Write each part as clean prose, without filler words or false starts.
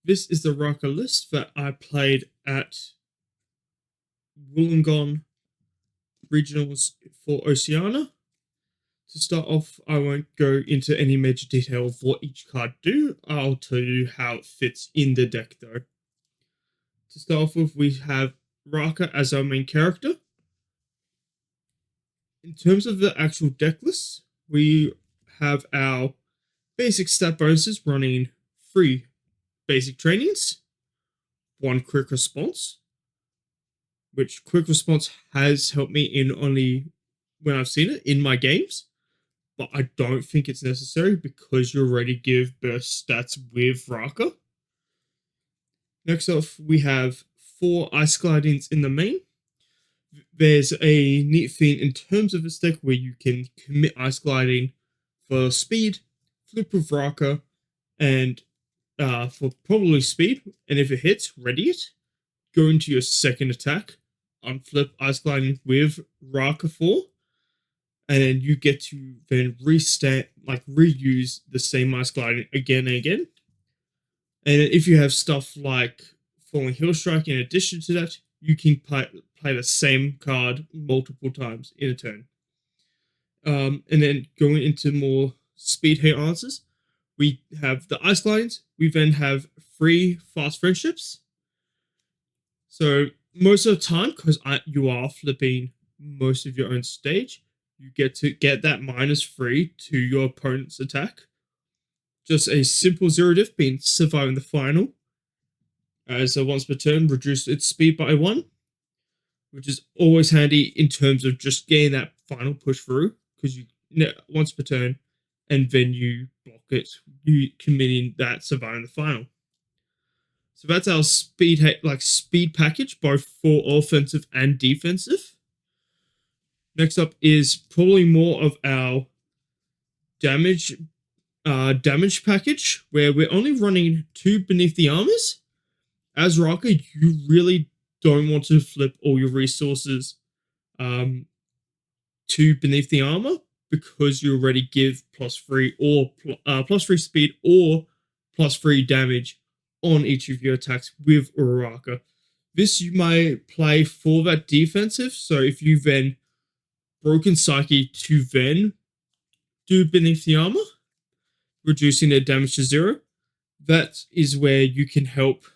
This is the Uraraka list that I played at Wollongong Regionals for Oceania. To start off, I won't go into any major detail of what each card do. I'll tell you how it fits in the deck though. To start off with, we have Uraraka as our main character. In terms of the actual deck list, we have our basic stat bonuses running 3 basic trainings, 1 quick response, which quick response has helped me in only when I've seen it in my games, but I don't think it's necessary because you already give burst stats with Uraraka. Next off, we have 4 ice glidings in the main. There's a neat thing in terms of this deck where you can commit ice gliding for speed, flip with Uraraka, and for probably speed, and if it hits, ready it, go into your second attack, unflip ice gliding with Uraraka 4, and then you get to then reuse the same ice gliding again and again. And if you have stuff like Falling Hill Strike in addition to that, you can play the same card multiple times in a turn. And then going into more speed hate answers, we have the ice glidings. We then have 3 fast friendships. So most of the time, because you are flipping most of your own stage, you get to get that -3 to your opponent's attack. Just a simple 0 diff being surviving the final. As once per turn, reduce its speed by 1, which is always handy in terms of just getting that final push through, because you once per turn, and then you block it, you committing that surviving the final. So that's our speed package, both for offensive and defensive. Next up is probably more of our damage package, where we're only running 2 Beneath the Armors. As Uraraka, you really don't want to flip all your resources to Beneath the Armor, because you already give +3 or +3 speed or +3 damage on each of your attacks with Uraraka. This you might play for that defensive, so if you then Broken Psyche to then do Beneath the Armor, reducing their damage to 0, that is where you can help,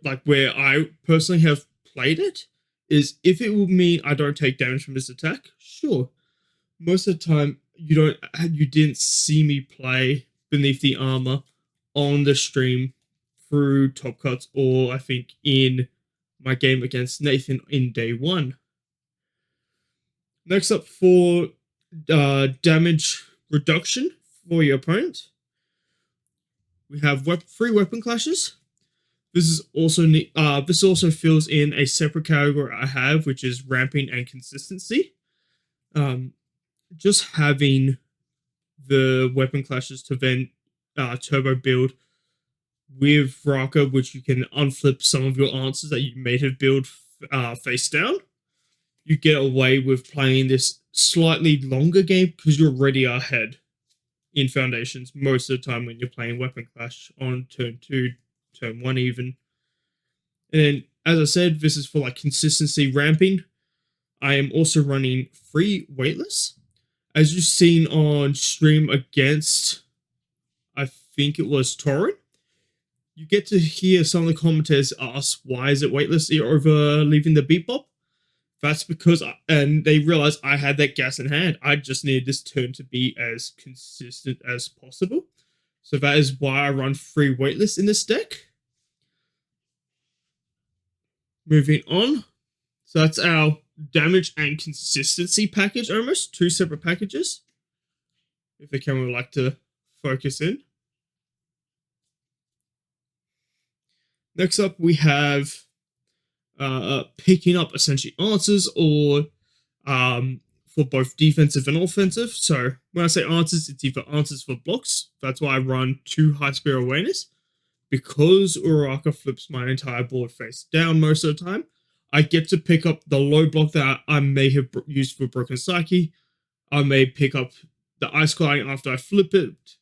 like where I personally have played it, is if it will mean I don't take damage from this attack, sure. Most of the time, you didn't see me play Beneath the Armor on the stream through Top Cuts, or I think in my game against Nathan in day 1. Next up, for damage reduction for your opponent, we have 3 weapon clashes. This is also neat. This also fills in a separate category I have, which is ramping and consistency. Just having the weapon clashes to then turbo build with Uraraka, which you can unflip some of your answers that you may have built face down. You get away with playing this slightly longer game because you're already ahead in Foundations most of the time when you're playing Weapon Clash on turn 2, turn 1 even. And then, as I said, this is for like consistency ramping. I am also running 3 Weightless. As you've seen on stream against, I think it was Torin, you get to hear some of the commentators ask, why is it Weightless over leaving the beat bop? That's because, and they realized I had that gas in hand. I just needed this turn to be as consistent as possible. So that is why I run 3 Weightless in this deck. Moving on. So that's our damage and consistency package almost. 2 separate packages. If the camera would like to focus in. Next up, we have picking up essentially answers, or for both defensive and offensive. So when I say answers, it's either answers for blocks. That's why I run 2 high speed awareness, because Uraraka flips my entire board face down most of the time. I get to pick up the low block that I may have used for Broken Psyche. I may pick up the ice gliding after I flip it.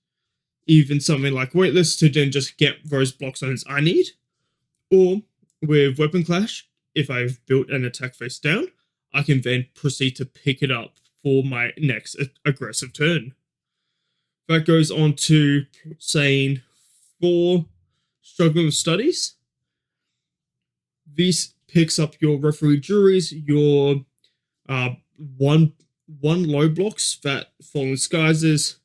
even something like weightless to then just get those block zones I need. Or with Weapon Clash, if I've built an attack face down, I can then proceed to pick it up for my next aggressive turn. That goes on to saying for struggling with studies, this picks up your referee juries, your one low blocks that Fallen Skies is,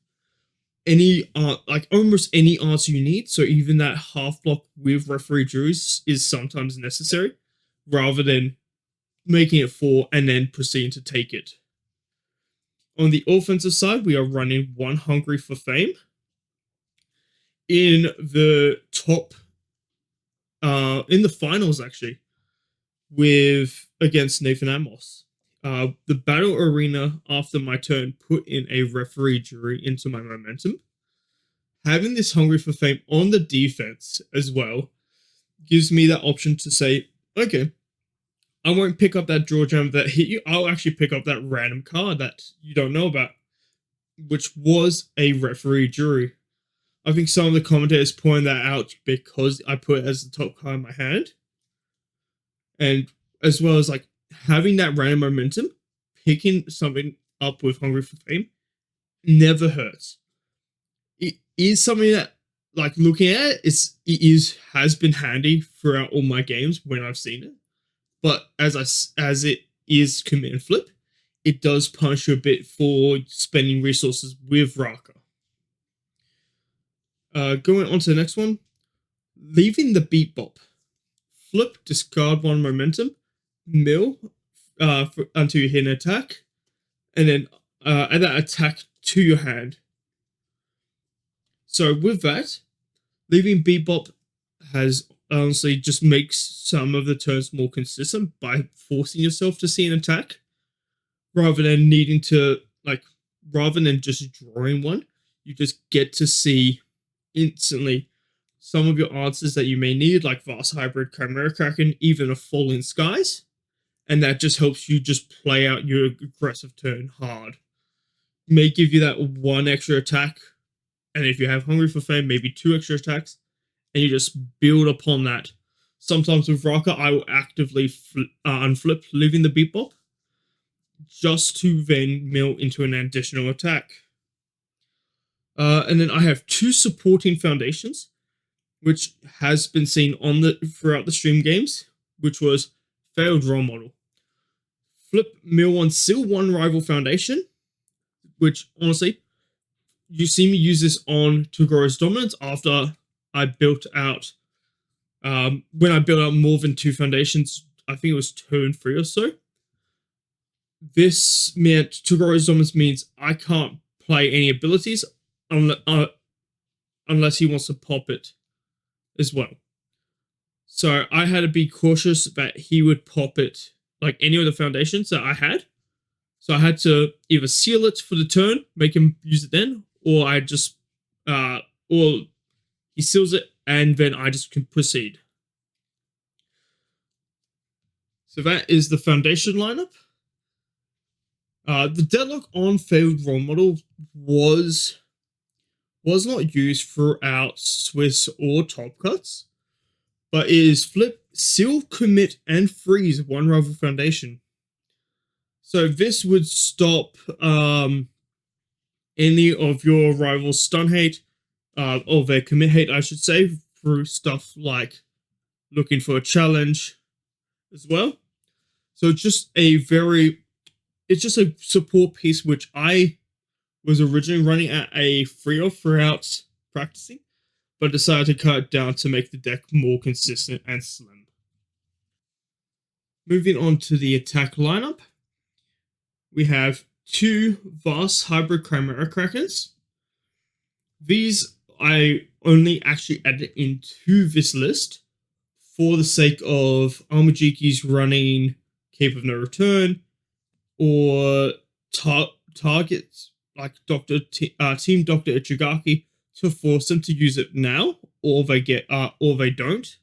any like almost any answer you need. So even that half block with referee juries is sometimes necessary, rather than making it 4 and then proceeding to take it. On the offensive side, we are running 1 Hungry for Fame. In the top, in the finals actually, with against Nathan Amos. The battle arena after my turn put in a referee jury into my momentum. Having this Hungry for Fame on the defense as well gives me that option to say, okay, I won't pick up that draw jam that hit you. I'll actually pick up that random card that you don't know about, which was a referee jury. I think some of the commentators point that out because I put it as the top card in my hand. And as well as like having that random momentum, picking something up with Hungry for Fame never hurts. It is something that, like, looking at it has been handy throughout all my games when I've seen it. But as it is commit and flip, it does punish you a bit for spending resources with Raka. Going on to the next one, leaving the beat bop. Flip, discard 1 momentum, mill until you hit an attack, and then add that attack to your hand. So with that, leaving beat bop has honestly just makes some of the turns more consistent by forcing yourself to see an attack, rather than needing to, like, rather than just drawing one, you just get to see instantly some of your answers that you may need, like Vast Hybrid, Chimera Kraken, even a Fallen Skies, and that just helps you just play out your aggressive turn hard. May give you that 1 extra attack, and if you have Hungry for Fame, maybe 2 extra attacks, and you just build upon that. Sometimes with Raka, I will actively unflip, leaving the beat bop, just to then mill into an additional attack. And then I have 2 supporting foundations, which has been seen throughout the stream games, which was Failed Role Model. Flip, mill 1, seal 1 rival foundation, which honestly, you see me use this on Togoro's Dominance after I built out, when I built out more than 2 foundations, I think it was turn 3 or so. This meant Togoro's Dominance means I can't play any abilities unless he wants to pop it as well. So I had to be cautious that he would pop it, like any of the foundations that I had. So I had to either seal it for the turn, make him use it then, or I just, or he seals it and then I just can proceed. So that is the foundation lineup. The deadlock on Failed Role Model was not used throughout Swiss or Top Cuts, but it is flip, seal, commit, and freeze 1 rival foundation. So this would stop any of your rivals' stun hate, or their commit hate, I should say, through stuff like looking for a challenge as well. So it's just a support piece which I was originally running at a 3 throughout practicing, but decided to cut it down to make the deck more consistent and slim. Moving on to the attack lineup, we have 2 Vast Hybrid Chimera Krakens. These I only actually added into this list for the sake of Armajiki's running Cape of No Return, or targets like Team Dr. Ichigaki to force them to use it now, or they don't.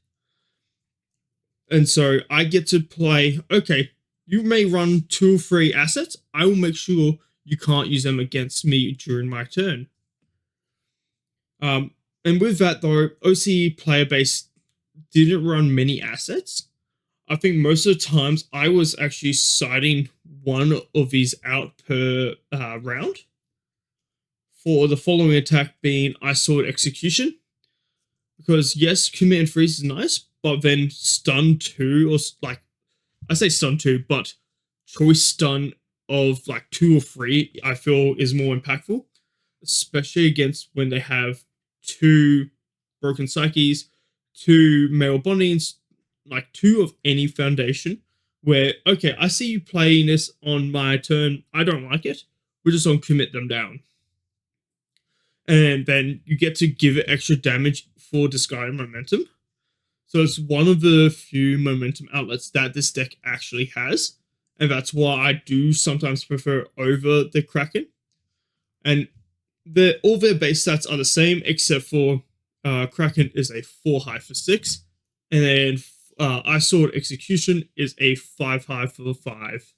And so I get to play, okay, you may run 2 or 3 assets, I will make sure you can't use them against me during my turn. Um, and with that though, OCE player base didn't run many assets. I think most of the times I was actually siding one of these out per round. For the following attack being Ice Sword Execution. Because yes, commit and freeze is nice, but then stun 2, or like, I say stun 2, but choice stun of like 2 or 3, I feel is more impactful. Especially against when they have 2 Broken Psyches, 2 Male Bondings, like 2 of any foundation. Where, okay, I see you playing this on my turn, I don't like it, we're just gonna commit them down. And then you get to give it extra damage for discarding momentum. So it's one of the few momentum outlets that this deck actually has. And that's why I do sometimes prefer over the Kraken. And all their base stats are the same, except for Kraken is a 4 high for 6. And then Ice Sword Execution is a 5 high for 5.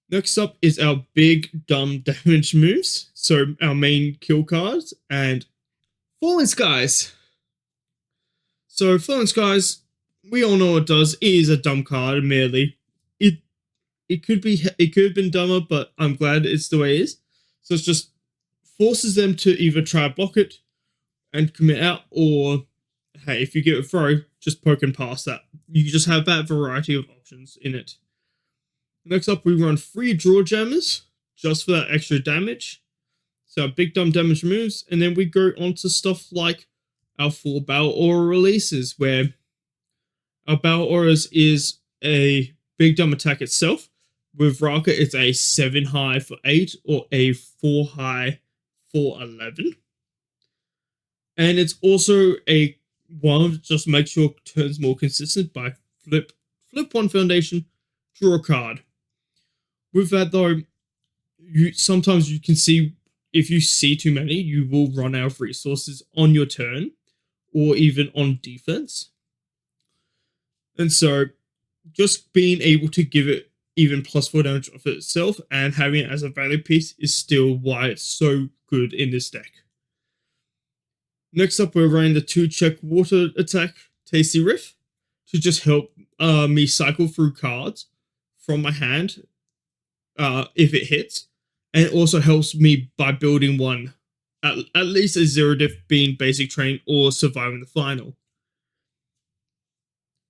Next up is our big dumb damage moves. So our main kill cards and Falling Skies. So Falling Skies, we all know what it does. It is a dumb card, admittedly. It could have been dumber, but I'm glad it's the way it is. So it just forces them to either try to block it and commit out, or hey, if you get a throw, just poke and pass that. You just have that variety of options in it. Next up, we run 3 Draw Jammers, just for that extra damage. So our big dumb damage moves, and then we go on to stuff like our 4 Battle Aura releases, where our Battle Auras is a big dumb attack itself. With Raka, it's a 7 high for 8, or a 4 high for 11. And it's also a one just makes your turns more consistent by flip 1 foundation, draw a card. With that though, sometimes you can see, if you see too many, you will run out of resources on your turn, or even on defense. And so, just being able to give it even +4 damage off it itself, and having it as a value piece, is still why it's so good in this deck. Next up, we're running the 2-check water attack, Tasty Riff, to just help me cycle through cards from my hand if it hits. And it also helps me by building one, at least a 0 diff being basic training or surviving the final.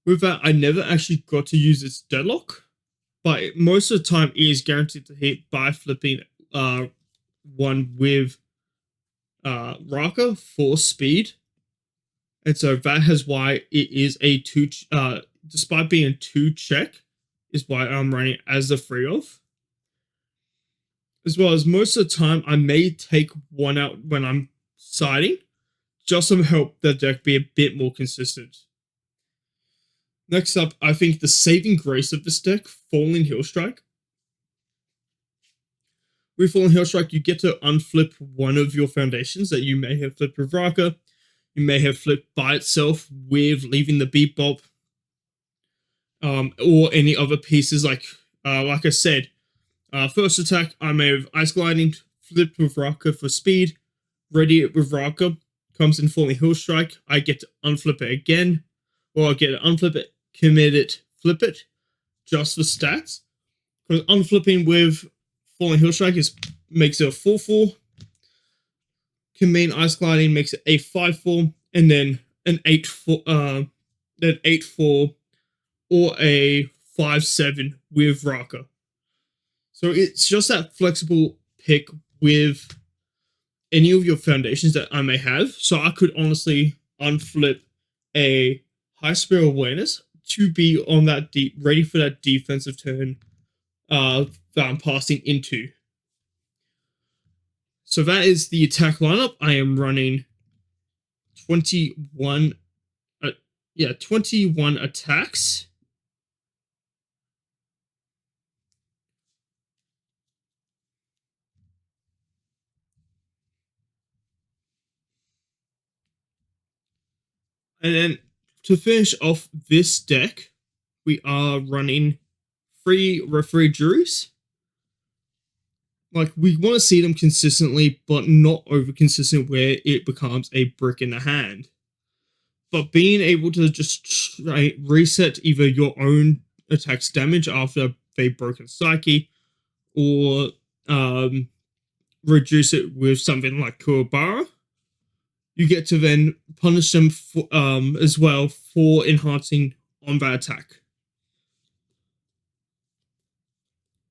With that, I never actually got to use its deadlock, but most of the time it is guaranteed to hit by flipping one with Raka for speed. And so that is why it is a 2, despite being a 2-check, is why I'm running as a 3-of. As well as most of the time, I may take one out when I'm siding, just to help the deck be a bit more consistent. Next up, I think the saving grace of this deck, Falling Hillstrike. With Falling Hillstrike, you get to unflip one of your foundations that you may have flipped with Raka. You may have flipped by itself with leaving the Beat Bop, or any other pieces like I said. First attack, I may have Ice Gliding, flipped with Raka for speed, ready it with Raka, comes in Falling Hillstrike, I get to unflip it again, or I get to unflip it, commit it, flip it, just for stats. Because unflipping with Falling Hillstrike makes it a 4/4, commit Ice Gliding makes it a 5/4, and then an 8/4, then 8/4, or a 5/7 with Raka. So it's just that flexible pick with any of your foundations that I may have. So I could honestly unflip a High Spirit Awareness to be on that ready for that defensive turn that I'm passing into. So that is the attack lineup. I am running 21 attacks. And then to finish off this deck, we are running 3 referee juries. Like, we want to see them consistently, but not over consistent where it becomes a brick in the hand. But being able to just reset either your own attack's damage after they've broken Psyche, or reduce it with something like Kuwabara, you get to then punish them for, as well for enhancing on that attack.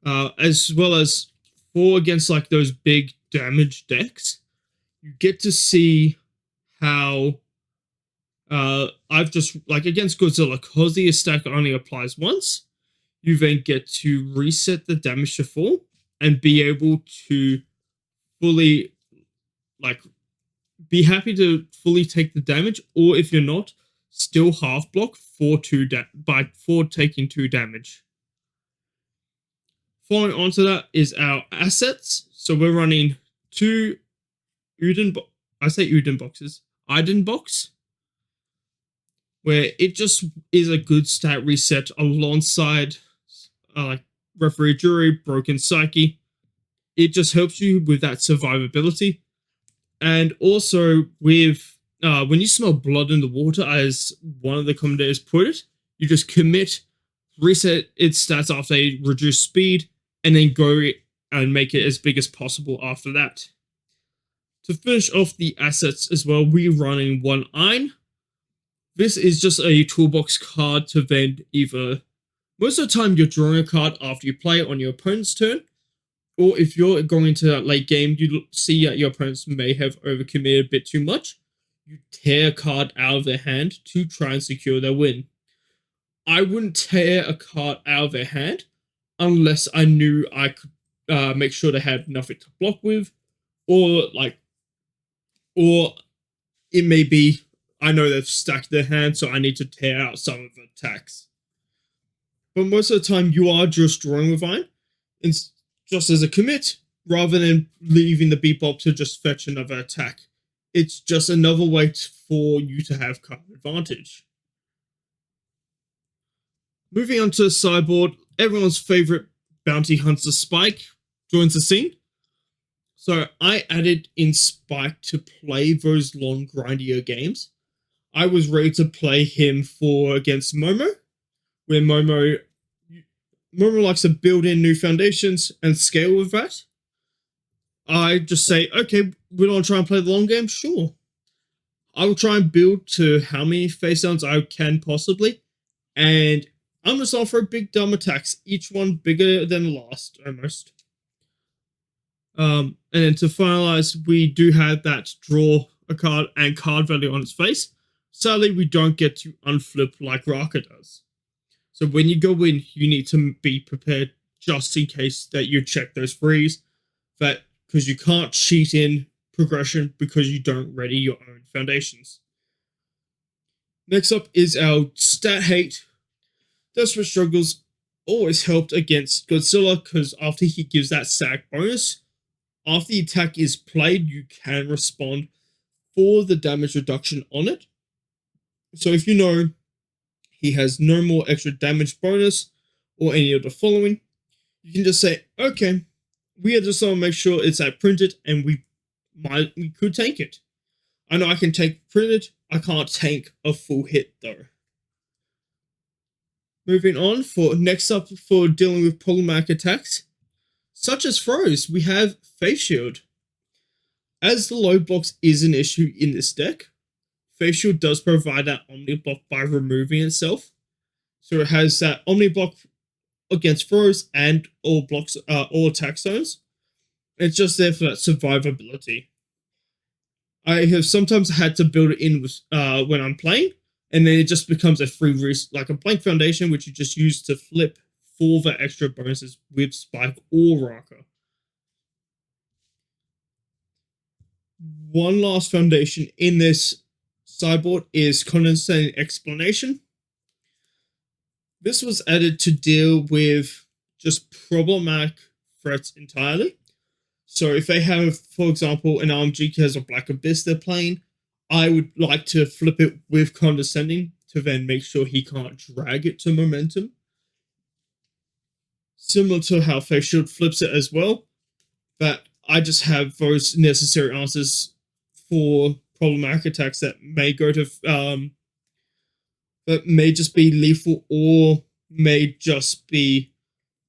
As well as for against like those big damage decks, you get to see how I've just like against Godzilla, because the stack only applies once, you then get to reset the damage to full and be able to fully like be happy to fully take the damage, or if you're not, still half block for for taking 2 damage. Following on to that is our assets. So we're running 2 Iden box, where it just is a good stat reset alongside like Referee Jury, Broken Psyche. It just helps you with that survivability. And also with when you smell blood in the water, as one of the commentators put it, you just commit, reset its stats after they reduce speed, and then go and make it as big as possible after that. To finish off the assets as well, we're running 1 Ein. This is just a toolbox card to then either, most of the time you're drawing a card after you play it on your opponent's turn, or if you're going into that late game, you see that your opponents may have overcommitted a bit too much, you tear a card out of their hand to try and secure their win. I wouldn't tear a card out of their hand unless I knew I could make sure they had nothing to block with, or it may be I know they've stacked their hand, so I need to tear out some of the attacks. But most of the time, you are just drawing with Ein, just as a commit, rather than leaving the Bebop to just fetch another attack. It's just another way for you to have card advantage. Moving on to the sideboard, everyone's favorite bounty hunter Spike joins the scene. So I added in Spike to play those long grindier games. I was ready to play him for against Momo, where Momo likes to build in new foundations and scale with that. I just say, okay, we want to try and play the long game? Sure. I will try and build to how many face downs I can possibly, and I'm just off for big dumb attacks, each one bigger than the last, almost. And then to finalize, we do have that draw a card and card value on its face. Sadly, we don't get to unflip like Uraraka does. So when you go in, you need to be prepared just in case that you check those frees, that because you can't cheat in progression because you don't ready your own foundations. Next up is our stat hate. Desperate Struggles always helped against Godzilla because after he gives that stack bonus, after the attack is played, you can respond for the damage reduction on it. So if you know he has no more extra damage bonus or any of the following, you can just say, okay, we just want to make sure it's at printed, and we could tank it. I know I can take printed, I can't tank a full hit though. Moving on, for next up for dealing with problematic attacks, such as throws, we have Face Shield. As the low blocks is an issue in this deck, Face Shield does provide that Omni block by removing itself. So it has that Omni block against throws and all blocks, all attack zones. It's just there for that survivability. I have sometimes had to build it in with when I'm playing, and then it just becomes a free like a blank foundation, which you just use to flip for the extra bonuses with Spike or Uraraka. One last foundation in this sideboard is Condescending Explanation. This was added to deal with just problematic threats entirely. So if they have, for example, an RMG has a Black Abyss they're playing, I would like to flip it with Condescending to then make sure he can't drag it to momentum. Similar to how Face Shield flips it as well, But I just have those necessary answers for problematic attacks that may go to that may just be lethal or may just be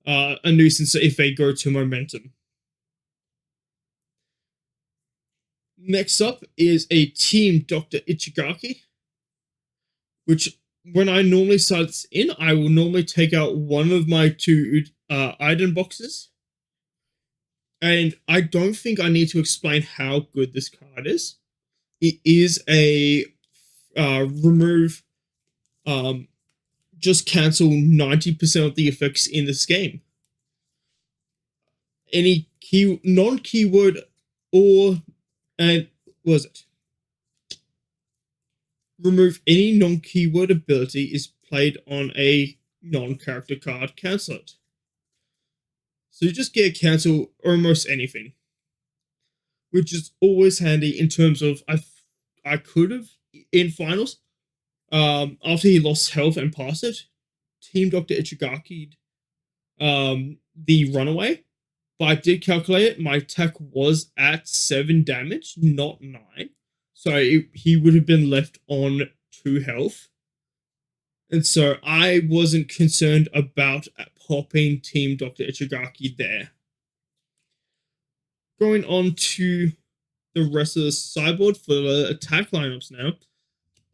a nuisance if they go to momentum. Next up is a Team Dr. Ichigaki, which when I normally start this in, I will normally take out one of my two item boxes. And I don't think I need to explain how good this card is. It is a remove, just cancel 90% of the effects in this game. Any non-keyword or, and was it? Remove any non-keyword ability is played on a non-character card, cancel it. So you just get a cancel almost anything, which is always handy in terms of I could have in finals, after he lost health and passed it, Team Dr. Ichigaki the runaway, but I did calculate it. My attack was at 7 damage, not 9. So he would have been left on 2 health. And so I wasn't concerned about popping Team Dr. Ichigaki there. Going on to the rest of the sideboard for the attack lineups now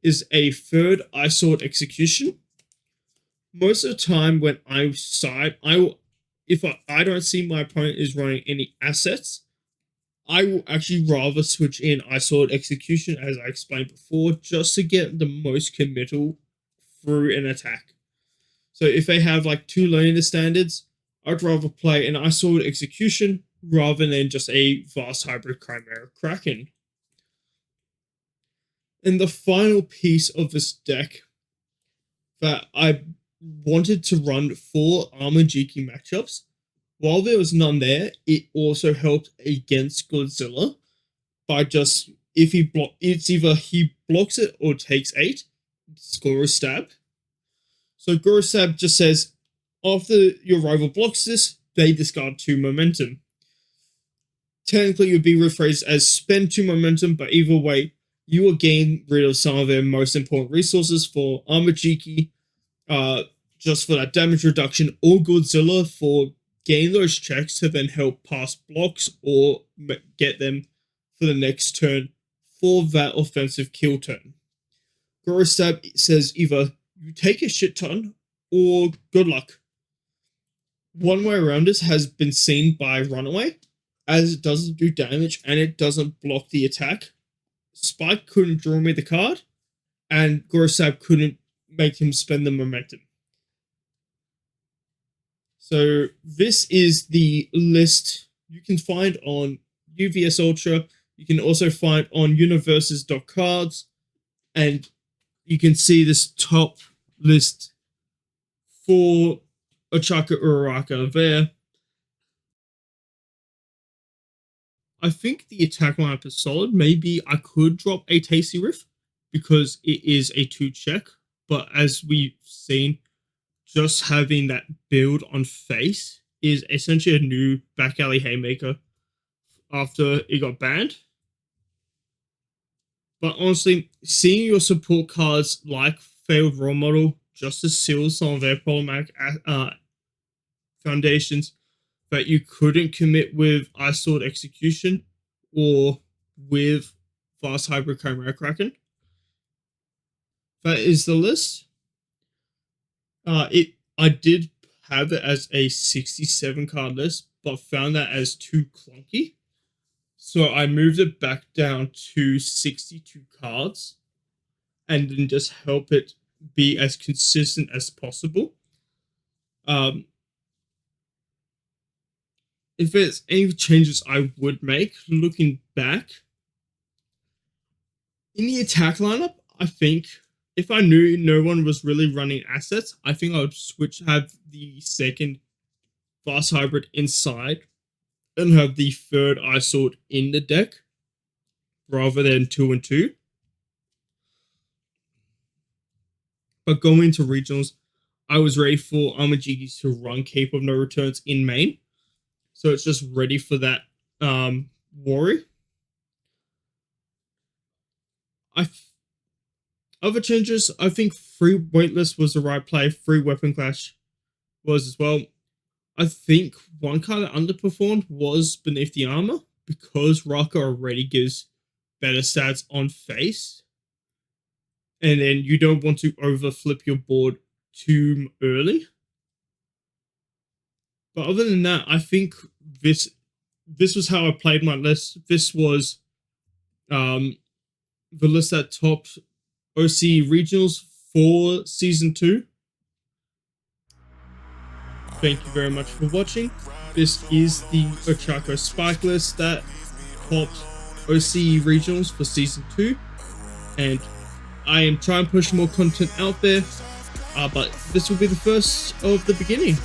is a third Ice Sword Execution. Most of the time when I side, if I don't see my opponent is running any assets, I will actually rather switch in Ice Sword Execution, as I explained before, just to get the most committal through an attack. So if they have like 2 learning standards, I'd rather play an Ice Sword Execution rather than just a Vast Hybrid Chimera Kraken. And the final piece of this deck that I wanted to run 4 Armajiki matchups, while there was none there, it also helped against Godzilla by just, if he it's either he blocks it or takes 8, score a stab. So Goro Stab just says, after your rival blocks this, they discard 2 momentum. Technically, it would be rephrased as spend 2 momentum, but either way, you will gain rid of some of their most important resources for Armajiki, just for that damage reduction, or Godzilla for gain those checks to then help pass blocks or get them for the next turn for that offensive kill turn. Goro Stab says either you take a shit ton or good luck. One way around this has been seen by Runaway, as it doesn't do damage and it doesn't block the attack. Spike couldn't draw me the card, and Goro Stab couldn't make him spend the momentum. So this is the list you can find on UVS Ultra. You can also find on universes.cards, and you can see this top list for Ochaka Uraraka there. I think the attack lineup is solid. Maybe I could drop a Tasty Riff because it is a 2-check, but as we've seen, just having that build on face is essentially a new back alley haymaker after it got banned. But honestly, seeing your support cards like Failed Role Model just to seal some of their problematic foundations that you couldn't commit with Ice Sword Execution or with Vast Hybrid Chimera Kraken. That is the list. I did have it as a 67 card list, but found that as too clunky. So I moved it back down to 62 cards and then just help it be as consistent as possible. If there's any changes I would make, looking back, in the attack lineup, I think if I knew no one was really running assets, I think I would have the second Vast Hybrid inside and have the third Ice Sword in the deck rather than 2 and 2. But going into regionals, I was ready for Armajiki to run Cape of No Returns in main. So it's just ready for that Worry. I Other changes, I think free weightless was the right play. Free weapon clash was as well. I think one card that underperformed was Beneath the Armor because Raka already gives better stats on face. And then you don't want to overflip your board too early. But other than that, I think this was how I played my list. This was the list that topped OCE regionals for season 2. Thank you very much for watching. This is the Uraraka Spike list that topped OCE regionals for season 2, and I am trying to push more content out there, but this will be the first of the beginning.